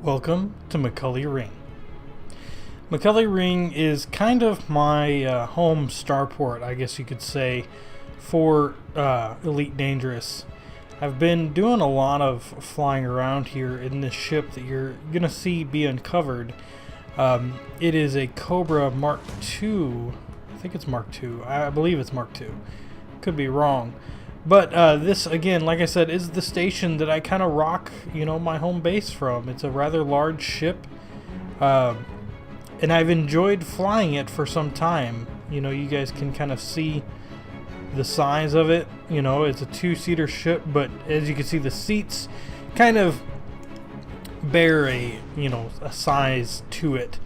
Welcome to McCully Ring. McCully Ring is kind of my home starport, I guess you could say, for Elite Dangerous. I've been doing a lot of flying around here in this ship that you're going to see be uncovered. It is a Cobra Mark II. I think it's Mark II. I believe it's Mark II. Could be wrong. But this, again, like I said, is the station that I kind of rock, my home base from. It's a rather large ship, and I've enjoyed flying it for some time. You guys can kind of see the size of it. It's a two-seater ship, but as you can see, the seats kind of bear a size to it.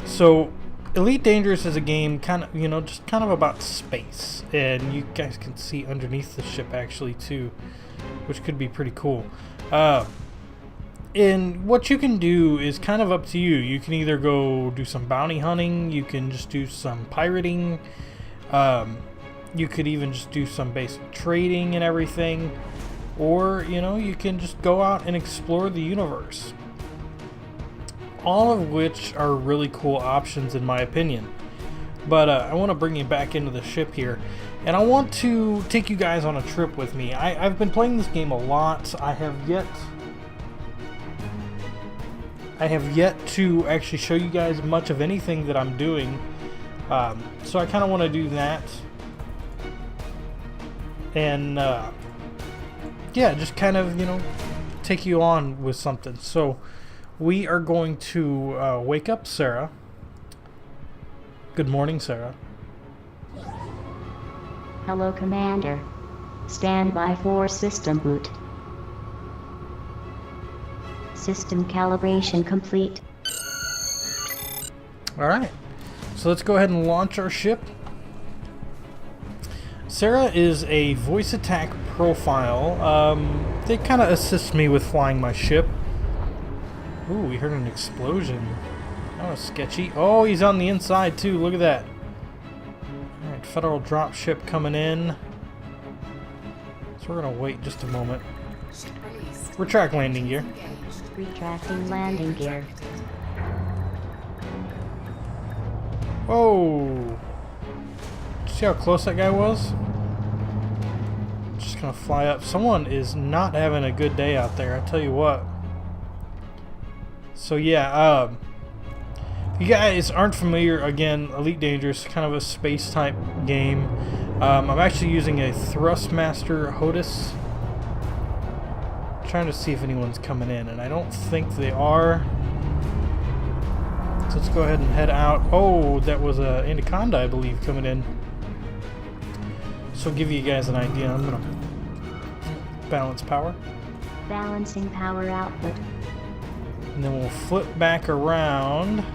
So Elite Dangerous is a game kind of about space, and you guys can see underneath the ship actually too, which could be pretty cool. And what you can do is kind of up to you. You can either go do some bounty hunting, you can just do some pirating, you could even just do some basic trading and everything, or you can just go out and explore the universe. All of which are really cool options in my opinion. But I want to bring you back into the ship here, and I want to take you guys on a trip with me. I've been playing this game a lot. I have yet to actually show you guys much of anything that I'm doing. So I kind of want to do that, and yeah, just kind of take you on with something. So we are going to wake up Sarah. Good morning, Sarah. Hello, Commander. Stand by for system boot. System calibration complete. Alright, so let's go ahead and launch our ship. Sarah is a voice attack profile. They kind of assist me with flying my ship. Ooh, we heard an explosion. That was sketchy. Oh, he's on the inside too. Look at that. Alright, Federal dropship coming in. So we're going to wait just a moment. Retract landing gear. Retracting landing gear. Whoa! See how close that guy was? Just going to fly up. Someone is not having a good day out there, I tell you what. So yeah, if you guys aren't familiar, again, Elite Dangerous, kind of a space type game. I'm actually using a Thrustmaster HOTAS. Trying to see if anyone's coming in, and I don't think they are. So let's go ahead and head out. Oh, that was a Anaconda, I believe, coming in. So give you guys an idea. I'm gonna balance power. Balancing power output. And then we'll flip back around.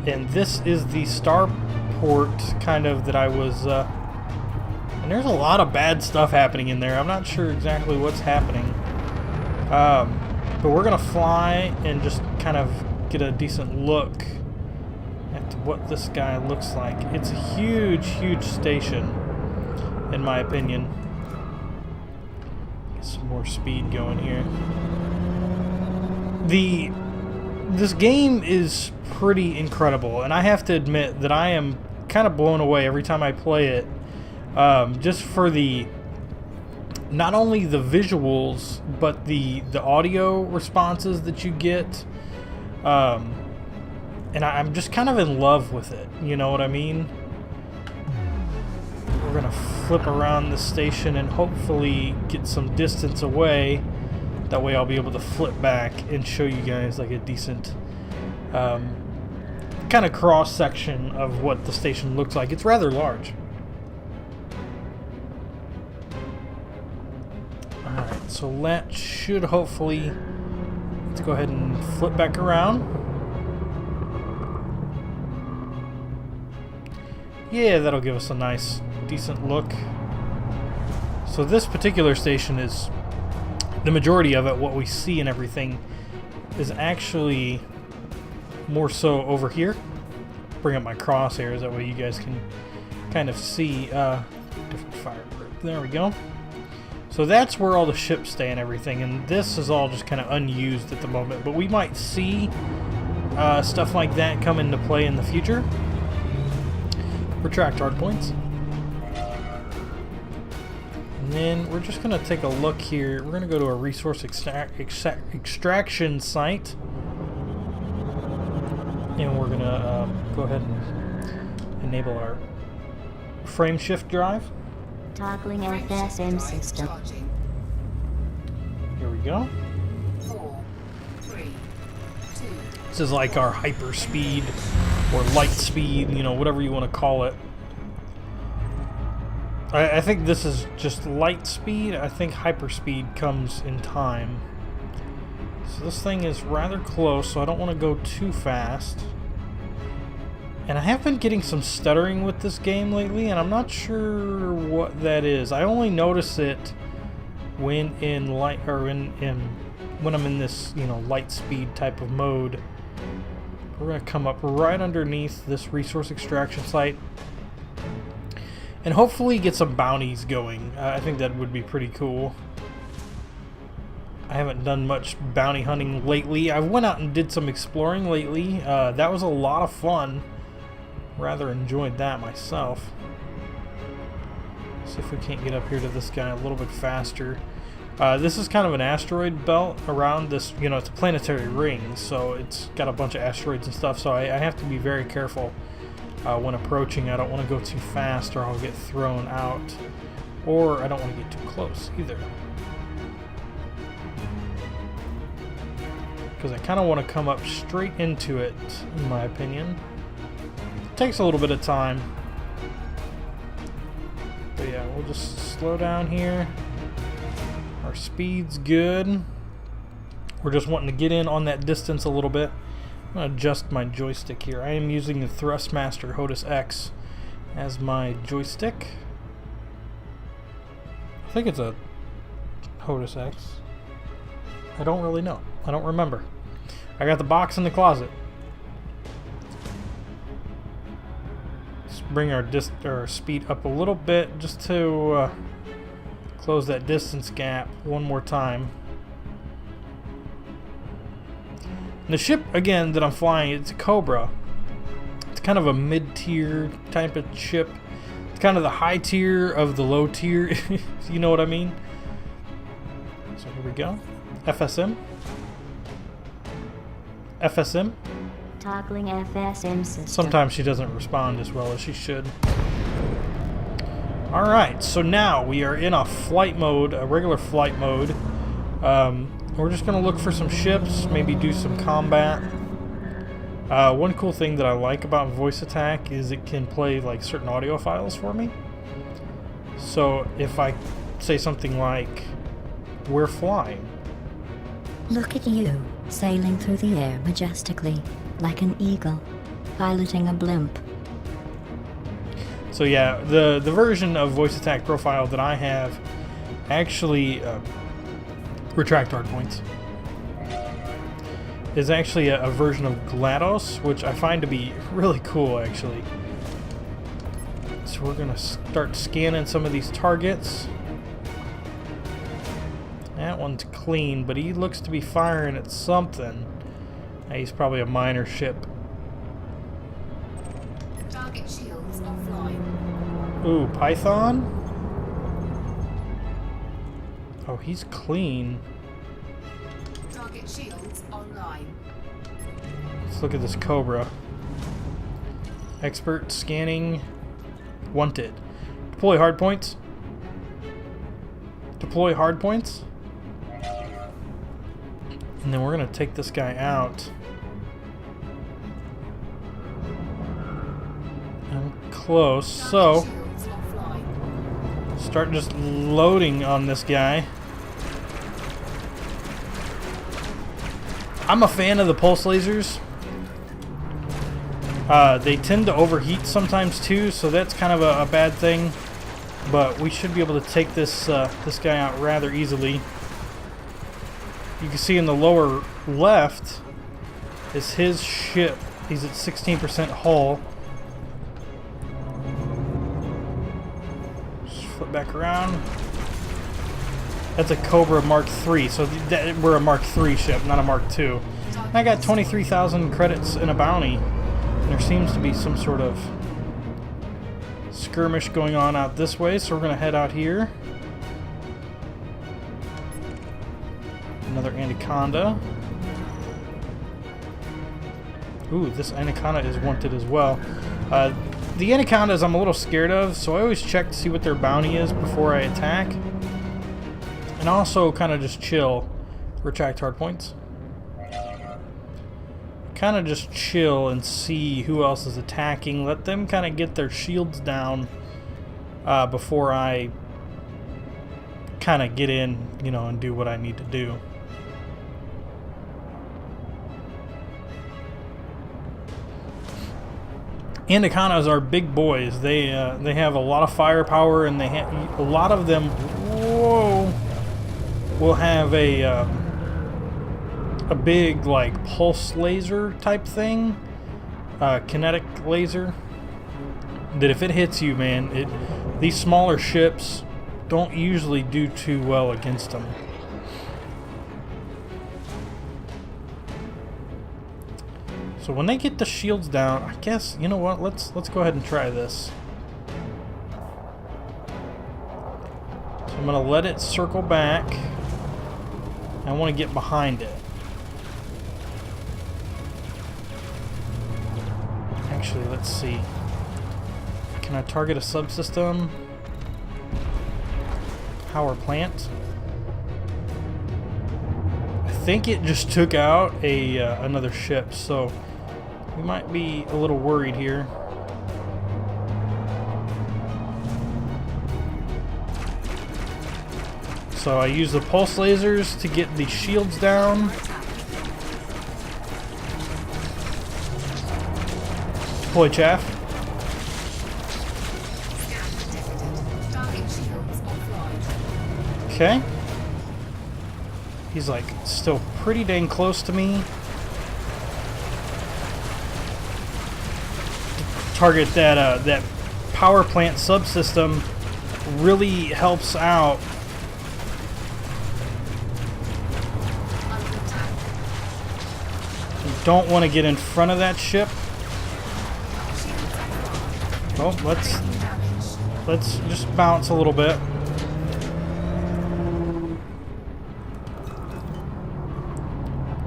And this is the starport kind of that I was... and there's a lot of bad stuff happening in there. I'm not sure exactly what's happening. But we're going to fly and just kind of get a decent look at what this guy looks like. It's a huge, huge station, in my opinion. Get some more speed going here. This game is pretty incredible, and I have to admit that I am kind of blown away every time I play it. Just for not only the visuals, but the audio responses that you get. And I'm just kind of in love with it, you know what I mean? We're gonna flip around the station and hopefully get some distance away. That way I'll be able to flip back and show you guys like a decent kind of cross section of what the station looks like. It's rather large. Alright, so that should hopefully... Let's go ahead and flip back around. Yeah, that'll give us a nice, decent look. So this particular station is... The majority of it, what we see and everything, is actually more so over here. Bring up my crosshairs, that way you guys can kind of see different fire group. There we go. So that's where all the ships stay and everything, and this is all just kind of unused at the moment. But we might see stuff like that come into play in the future. Retract hardpoints. And then we're just going to take a look here. We're going to go to a resource extraction site. And we're going to go ahead and enable our frame shift drive. Toggling FSM system. Here we go. 4, 3, 2. This is like our hyper speed or light speed, you know, whatever you want to call it. I think this is just light speed. I think hyper speed comes in time. So this thing is rather close, so I don't want to go too fast. And I have been getting some stuttering with this game lately, and I'm not sure what that is. I only notice it when in light or when I'm in this, you know, light speed type of mode. We're gonna come up right underneath this resource extraction site, and hopefully get some bounties going. I think that would be pretty cool. I haven't done much bounty hunting lately. I went out and did some exploring lately. That was a lot of fun. Rather enjoyed that myself. See if we can't get up here to this guy a little bit faster. This is kind of an asteroid belt around this, you know, it's a planetary ring, so it's got a bunch of asteroids and stuff, so I have to be very careful when approaching. I don't want to go too fast or I'll get thrown out, or I don't want to get too close either. Because I kind of want to come up straight into it, in my opinion. Takes a little bit of time, but yeah, we'll just slow down here. Our speed's good. We're just wanting to get in on that distance a little bit. I'm going to adjust my joystick here. I am using the Thrustmaster HOTAS X as my joystick. I think it's a HOTAS X. I don't really know. I don't remember. I got the box in the closet. Bring our speed up a little bit just to close that distance gap one more time. And the ship, again, that I'm flying, it's a Cobra. It's kind of a mid-tier type of ship. It's kind of the high tier of the low tier, if you know what I mean. So here we go. FSM. FSM. Toggling FSM system. Sometimes she doesn't respond as well as she should. Alright, so now we are in a flight mode, a regular flight mode. We're just going to look for some ships, maybe do some combat. One cool thing that I like about Voice Attack is it can play like certain audio files for me. So if I say something like, "We're flying." Look at you, sailing through the air majestically, like an eagle, piloting a blimp. So yeah, the version of Voice Attack Profile that I have actually retract hardpoints is actually a version of GLaDOS, which I find to be really cool actually. So we're gonna start scanning some of these targets. That one's clean, but he looks to be firing at something. He's probably a miner ship. Target shields offline. Ooh, Python? Oh, he's clean. Target shields online. Let's look at this Cobra. Expert scanning. Wanted. Deploy hardpoints. Deploy hardpoints. And then we're going to take this guy out. I'm close, so Shields offline. start just loading on this guy. I'm a fan of the pulse lasers. They tend to overheat sometimes too, so that's kind of a bad thing. But we should be able to take this guy out rather easily. You can see in the lower left is his ship. He's at 16% hull. Just flip back around. That's a Cobra Mark III, so we're a Mark III ship, not a Mark II. I got 23,000 credits in a bounty, and there seems to be some sort of skirmish going on out this way, so we're going to head out here. Another Anaconda. Ooh, this Anaconda is wanted as well. The Anacondas I'm a little scared of, so I always check to see what their bounty is before I attack. And also kind of just chill. Retract hard points. Kind of just chill and see who else is attacking. Let them kind of get their shields down before I kind of get in, you know, and do what I need to do. Anacondas are big boys. They have a lot of firepower, and a lot of them, whoa, will have a big like pulse laser type thing, kinetic laser. That if it hits you, man, these smaller ships don't usually do too well against them. So when they get the shields down, I guess, you know what, let's go ahead and try this. So I'm going to let it circle back. I want to get behind it. Actually, let's see. Can I target a subsystem? Power plant? I think it just took out another ship, so we might be a little worried here. So I use the pulse lasers to get the shields down. Deploy chaff. Target shields offline. Okay. He's like still pretty dang close to me. Target that power plant subsystem really helps out. You don't want to get in front of that ship. Oh, let's just bounce a little bit.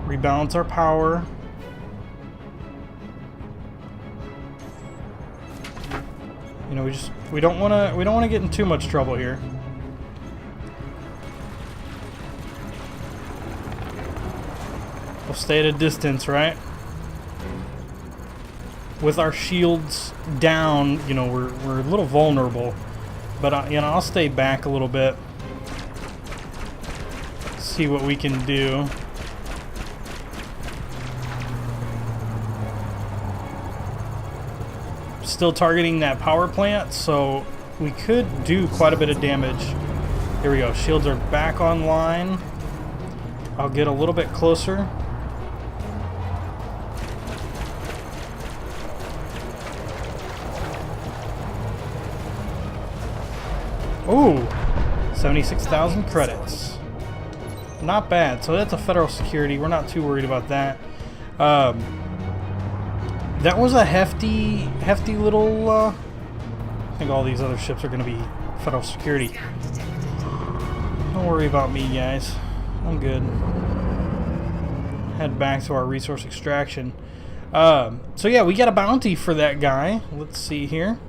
Rebalance our power. You know, we don't want to get in too much trouble here. We'll stay at a distance, right? With our shields down, you know, we're a little vulnerable, but you know, I'll stay back a little bit. See what we can do. Still targeting that power plant, so we could do quite a bit of damage. Here we go. Shields are back online. I'll get a little bit closer. Ooh, 76,000 credits. Not bad. So that's a federal security. We're not too worried about that. That was a hefty little, I think all these other ships are going to be federal security. Don't worry about me, guys. I'm good. Head back to our resource extraction. So yeah, we got a bounty for that guy. Let's see here.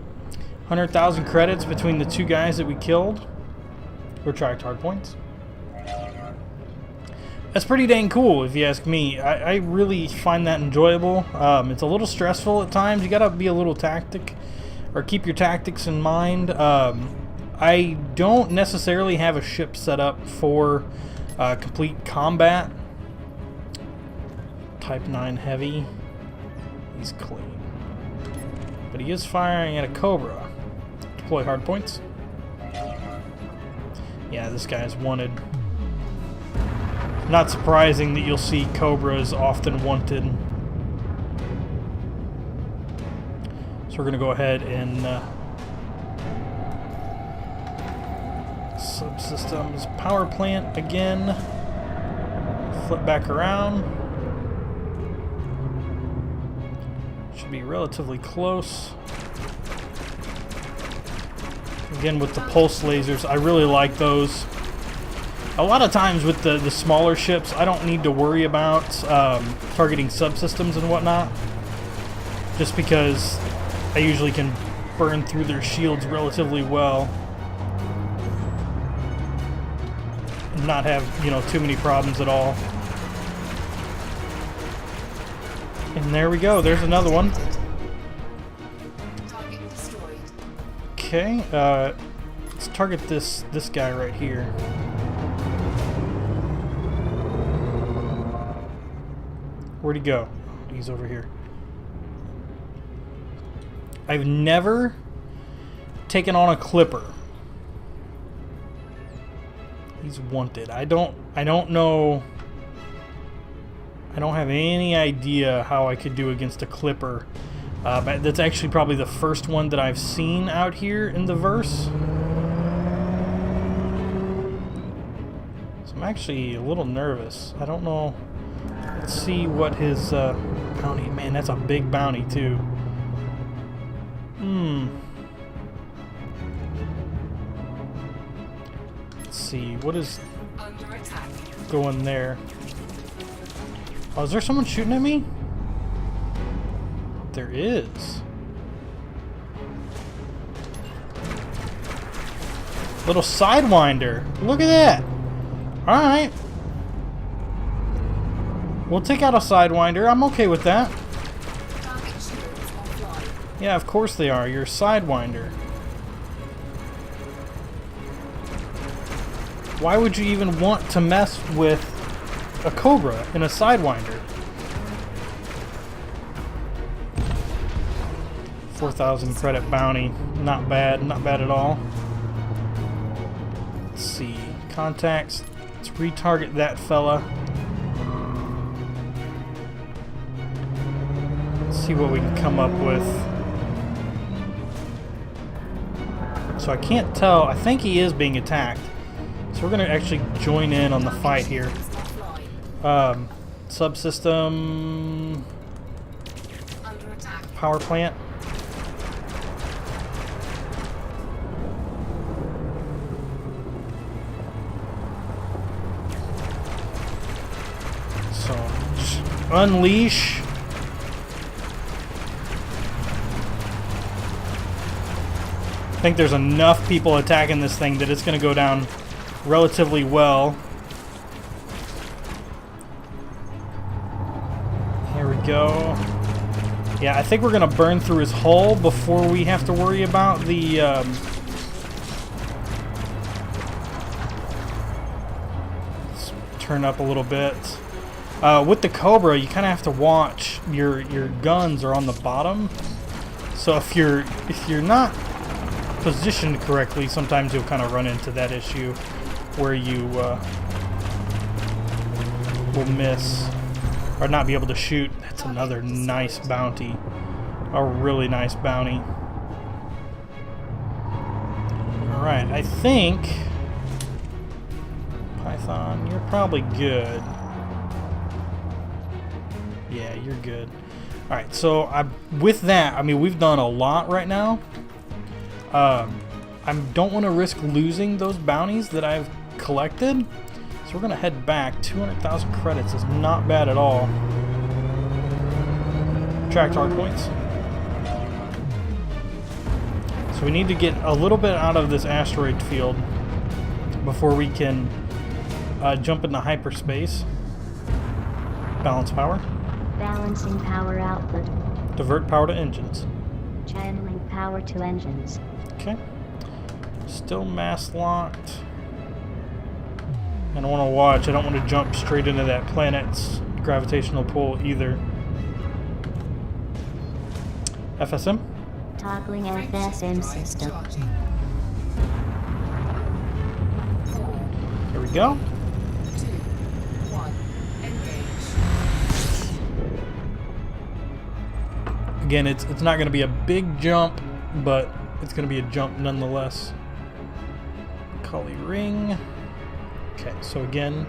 100,000 credits between the two guys that we killed. Retract hard points. That's pretty dang cool, if you ask me. I really find that enjoyable. It's a little stressful at times. You gotta be a little tactic, or keep your tactics in mind. I don't necessarily have a ship set up for complete combat. Type 9 heavy. He's clean. But he is firing at a Cobra. Deploy hard points. Yeah, this guy's wanted. Not surprising that you'll see Cobras often wanted. So we're going to go ahead and Subsystems, power plant again. Flip back around. Should be relatively close. Again, with the pulse lasers, I really like those. A lot of times with the smaller ships, I don't need to worry about targeting subsystems and whatnot, just because I usually can burn through their shields relatively well and not have, you know, too many problems at all. And there we go. There's another one. Target destroyed. Okay, let's target this guy right here. Where'd he go? He's over here. I've never taken on a Clipper. He's wanted. I don't know. I don't have any idea how I could do against a Clipper. But that's actually probably the first one that I've seen out here in the verse. So I'm actually a little nervous. I don't know. Let's see what his bounty. Man, that's a big bounty too. Let's see. What is Under attack. going there? Oh, is there someone shooting at me? There is. Little Sidewinder. Look at that. Alright. We'll take out a Sidewinder. I'm okay with that. Target shields offline. Yeah, of course they are. You're a Sidewinder. Why would you even want to mess with a Cobra and a Sidewinder? 4,000 credit bounty. Not bad. Not bad at all. Let's see. Contacts. Let's retarget that fella. Let's see what we can come up with. So I can't tell. I think he is being attacked. So we're going to actually join in on the fight here. Offline. Subsystem Under attack. power plant. So just unleash. I think there's enough people attacking this thing that it's going to go down relatively well. Here we go. Yeah, I think we're going to burn through his hull before we have to worry about the... let's turn up a little bit. With the Cobra, you kind of have to watch your guns are on the bottom. So if you're not positioned correctly, sometimes you'll kind of run into that issue where you will miss or not be able to shoot. That's another nice bounty. A really nice bounty. Alright, I think Python, you're probably good. Yeah, you're good. Alright, so with that, I mean, we've done a lot right now. I don't want to risk losing those bounties that I've collected, so we're going to head back. 200,000 credits is not bad at all. Tracked hard points. So we need to get a little bit out of this asteroid field before we can jump into hyperspace. Balance power. Balancing power output. Divert power to engines. Channeling power to engines. Okay. Still mass locked. I don't want to watch. I don't want to jump straight into that planet's gravitational pull either. FSM. Toggling FSM system. Charging. Here we go. 2, 1. Engage. Again, it's not going to be a big jump, but it's going to be a jump nonetheless. McCulley Ring. Okay, so again,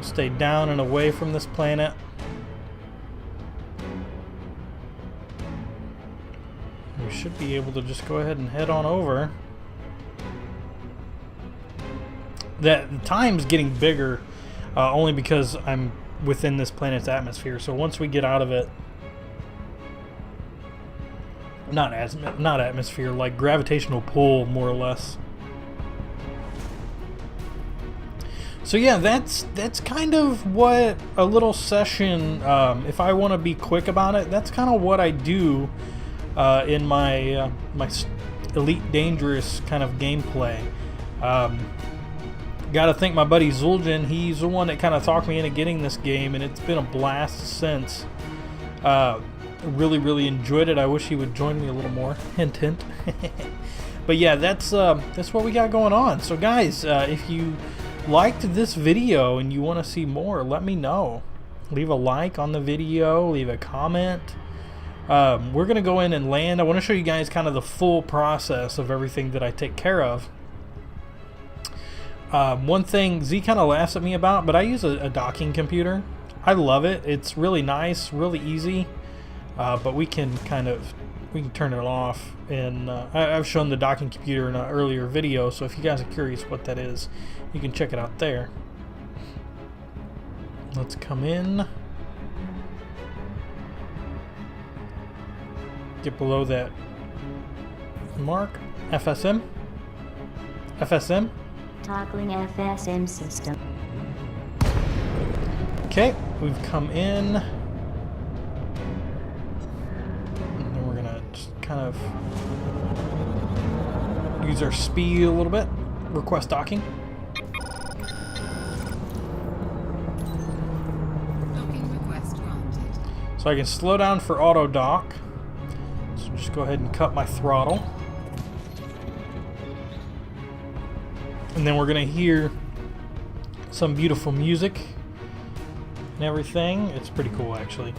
stay down and away from this planet. We should be able to just go ahead and head on over. The time's getting bigger only because I'm within this planet's atmosphere. So once we get out of it, not atmosphere, like gravitational pull, more or less. So yeah, that's kind of what a little session, if I want to be quick about it, that's kind of what I do in my my Elite Dangerous kind of gameplay. Got to thank my buddy Zul'jin. He's the one that kind of talked me into getting this game, and it's been a blast since. Really enjoyed it. I wish he would join me a little more. Hint, hint. But yeah, that's what we got going on. So guys, if you liked this video and you want to see more, let me know. Leave a like on the video, leave a comment. We're gonna go in and land. I want to show you guys kind of the full process of everything that I take care of. One thing Z kind of laughs at me about, but I use a docking computer. I love it. It's really nice, really easy, but we can turn it off, and I've shown the docking computer in an earlier video, so if you guys are curious what that is, you can check it out there. Let's come in. Get below that mark. FSM. FSM. Toggling FSM system. Okay, we've come in. And then we're gonna just kind of use our speed a little bit. Request docking. Docking request granted. So I can slow down for auto dock. So just go ahead and cut my throttle. And then we're gonna hear some beautiful music and everything. It's pretty cool, actually.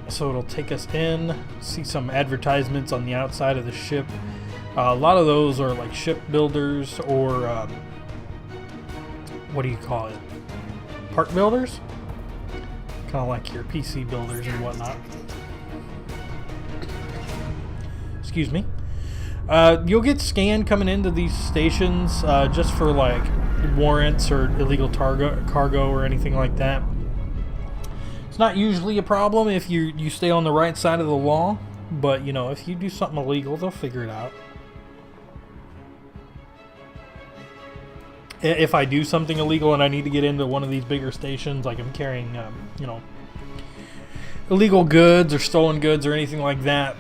So it'll take us in, see some advertisements on the outside of the ship. A lot of those are like ship builders or what do you call it? Park builders? Kind of like your PC builders and whatnot. Excuse me. You'll get scanned coming into these stations just for like warrants or illegal cargo or anything like that. It's not usually a problem if you stay on the right side of the law, but you know, if you do something illegal, they'll figure it out. If I do something illegal and I need to get into one of these bigger stations, like I'm carrying, you know, illegal goods or stolen goods or anything like that,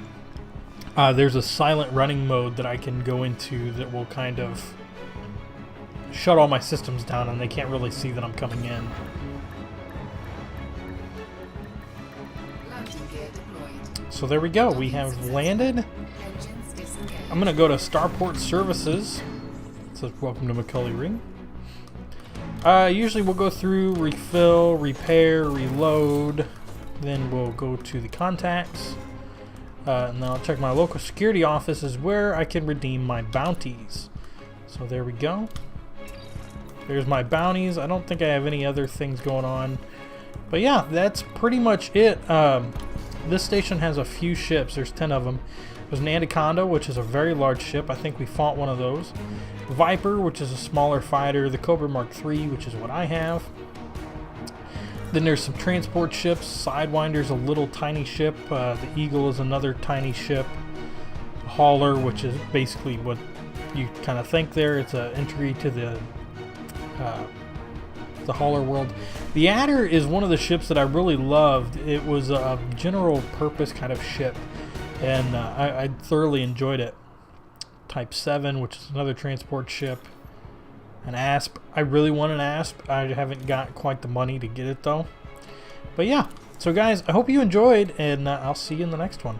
there's a silent running mode that I can go into that will kind of shut all my systems down and they can't really see that I'm coming in. Landing gear deployed. So there we go. We have landed. Engines disengaged. I'm going to go to Starport Services. It says welcome to McCulley Ring. Usually we'll go through, refill, repair, reload. Then we'll go to the contacts. And then I'll check my local security office is where I can redeem my bounties. So there we go. There's my bounties. I don't think I have any other things going on. But yeah, that's pretty much it. This station has a few ships. There's 10 of them. There's an Anaconda, which is a very large ship. I think we fought one of those. Viper, which is a smaller fighter. The Cobra Mark III, which is what I have. Then there's some transport ships. Sidewinder's a little tiny ship. The Eagle is another tiny ship. Hauler, which is basically what you kind of think there. It's an entry to the Hauler world. The Adder is one of the ships that I really loved. It was a general purpose kind of ship, and I thoroughly enjoyed it. Type 7, which is another transport ship. An Asp. I really want an Asp. I haven't got quite the money to get it though. But yeah, so guys, I hope you enjoyed, and I'll see you in the next one.